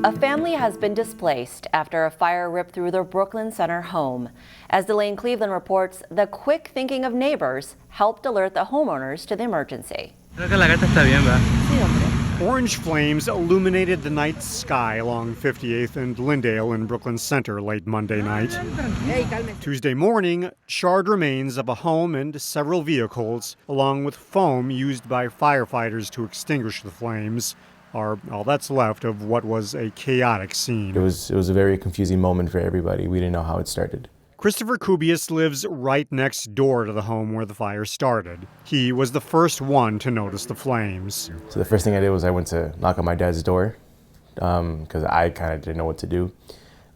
A family has been displaced after a fire ripped through their Brooklyn Center home. As Delane Cleveland reports, the quick thinking of neighbors helped alert the homeowners to the emergency. Orange flames illuminated the night sky along 58th and Lyndale in Brooklyn Center late Monday night. Tuesday morning, charred remains of a home and several vehicles, along with foam used by firefighters to extinguish the flames, are all that's left of what was a chaotic scene. It was a very confusing moment for everybody. We didn't know how it started. Christopher Kubius lives right next door to the home where the fire started. He was the first one to notice the flames. So the first thing I did was I went to knock on my dad's door because I kind of didn't know what to do.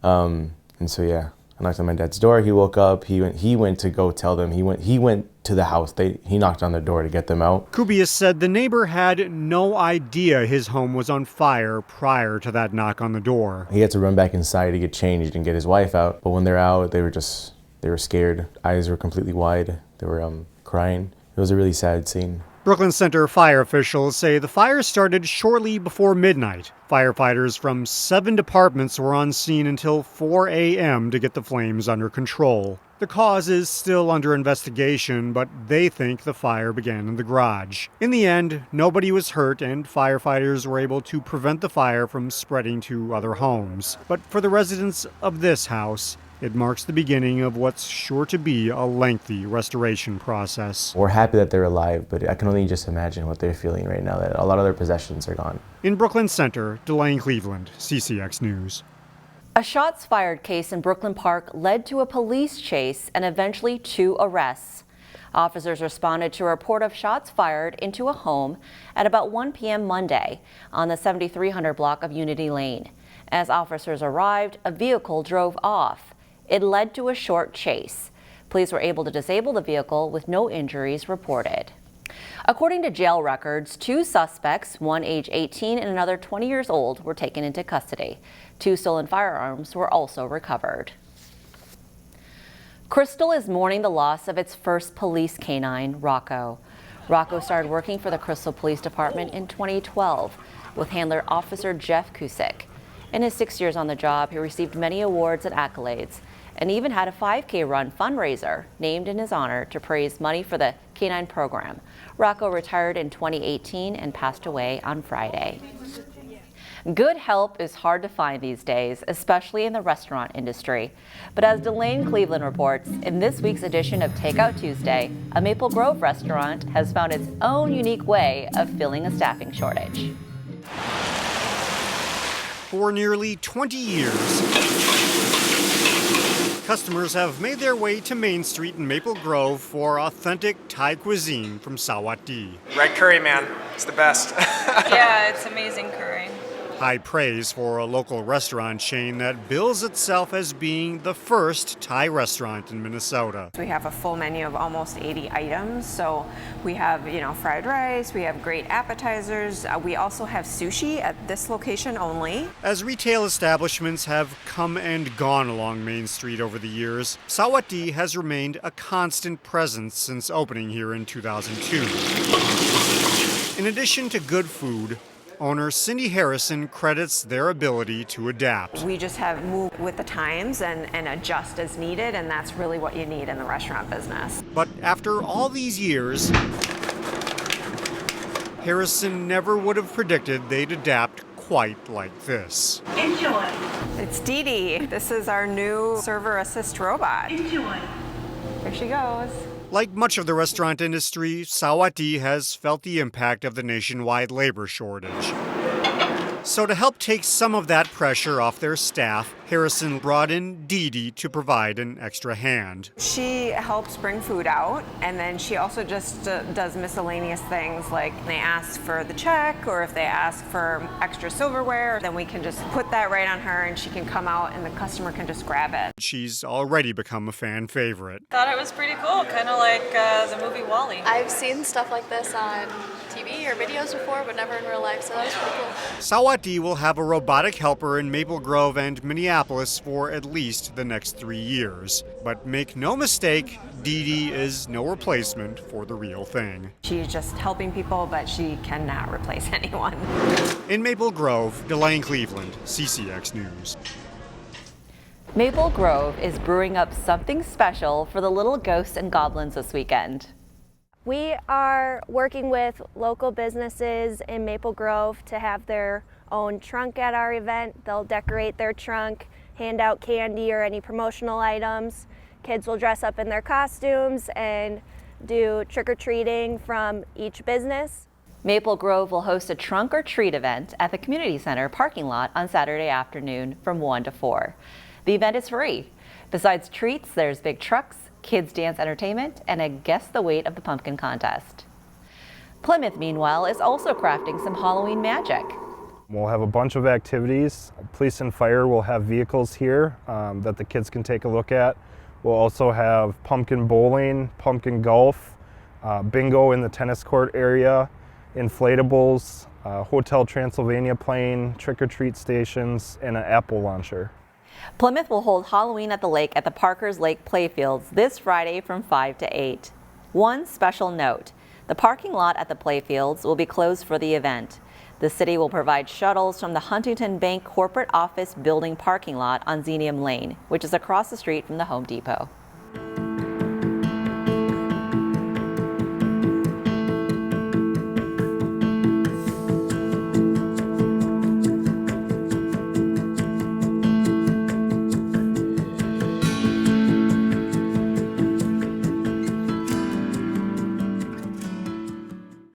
And so yeah, I knocked on my dad's door. He woke up. He went to go tell them. He went to the house. He knocked on the door to get them out. Kubius said the neighbor had no idea his home was on fire prior to that knock on the door. He had to run back inside to get changed and get his wife out. But when they're out, they were scared. Eyes were completely wide. They were crying. It was a really sad scene. Brooklyn Center fire officials say the fire started shortly before midnight. Firefighters from 7 departments were on scene until 4 a.m. to get the flames under control. The cause is still under investigation, but they think the fire began in the garage. In the end, nobody was hurt and firefighters were able to prevent the fire from spreading to other homes. But for the residents of this house, it marks the beginning of what's sure to be a lengthy restoration process. We're happy that they're alive, but I can only just imagine what they're feeling right now, that a lot of their possessions are gone. In Brooklyn Center, Delane Cleveland, CCX News. A shots fired case in Brooklyn Park led to a police chase and eventually 2 arrests. Officers responded to a report of shots fired into a home at about 1 p.m. Monday on the 7300 block of Unity Lane. As officers arrived, a vehicle drove off. It led to a short chase. Police were able to disable the vehicle with no injuries reported. According to jail records, 2 suspects, one age 18 and another 20 years old, were taken into custody. 2 stolen firearms were also recovered. Crystal is mourning the loss of its first police canine, Rocco. Rocco started working for the Crystal Police Department in 2012 with handler Officer Jeff Cusick. In his 6 years on the job, he received many awards and accolades, and even had a 5K run fundraiser named in his honor to raise money for the canine program. Rocco retired in 2018 and passed away on Friday. Good help is hard to find these days, especially in the restaurant industry. But as Delane Cleveland reports, in this week's edition of Takeout Tuesday, a Maple Grove restaurant has found its own unique way of filling a staffing shortage. For nearly 20 years, customers have made their way to Main Street in Maple Grove for authentic Thai cuisine from Sawatdee. Red curry, man. It's the best. Yeah, it's amazing curry. High praise for a local restaurant chain that bills itself as being the first Thai restaurant in Minnesota. We have a full menu of almost 80 items. So we have, fried rice, we have great appetizers. We also have sushi at this location only. As retail establishments have come and gone along Main Street over the years, Sawatdee has remained a constant presence since opening here in 2002. In addition to good food, owner Cindy Harrison credits their ability to adapt. We just have moved with the times and adjust as needed, and that's really what you need in the restaurant business. But after all these years, Harrison never would have predicted they'd adapt quite like this. Enjoy. It's Dee Dee. This is our new server assist robot. Enjoy. There she goes. Like much of the restaurant industry, Sawwati has felt the impact of the nationwide labor shortage. So to help take some of that pressure off their staff, Harrison brought in Dee Dee to provide an extra hand. She helps bring food out, and then she also just does miscellaneous things, like they ask for the check, or if they ask for extra silverware, then we can just put that right on her and she can come out and the customer can just grab it. She's already become a fan favorite. Thought it was pretty cool, kind of like the movie WALL-E. I've seen stuff like this on TV or videos before, but never in real life, so that was pretty cool. Sawwati will have a robotic helper in Maple Grove and Minneapolis Minneapolis for at least the next 3 years. But make no mistake, Dee Dee is no replacement for the real thing. She's just helping people, but she cannot replace anyone. In Maple Grove, Delane Cleveland, CCX News. Maple Grove is brewing up something special for the little ghosts and goblins this weekend. We are working with local businesses in Maple Grove to have their own trunk at our event. They'll decorate their trunk, hand out candy or any promotional items. Kids will dress up in their costumes and do trick-or-treating from each business. Maple Grove will host a trunk or treat event at the community center parking lot on Saturday afternoon from 1 to 4. The event is free. Besides treats, there's big trucks, kids dance entertainment, and a guess the weight of the pumpkin contest. Plymouth, meanwhile, is also crafting some Halloween magic. We'll have a bunch of activities. Police and fire will have vehicles here that the kids can take a look at. We'll also have pumpkin bowling, pumpkin golf, bingo in the tennis court area, inflatables, Hotel Transylvania playing, trick-or-treat stations, and an apple launcher. Plymouth will hold Halloween at the lake at the Parker's Lake Playfields this Friday from 5 to 8. One special note, the parking lot at the Playfields will be closed for the event. The city will provide shuttles from the Huntington Bank corporate office building parking lot on Xenium Lane, which is across the street from the Home Depot.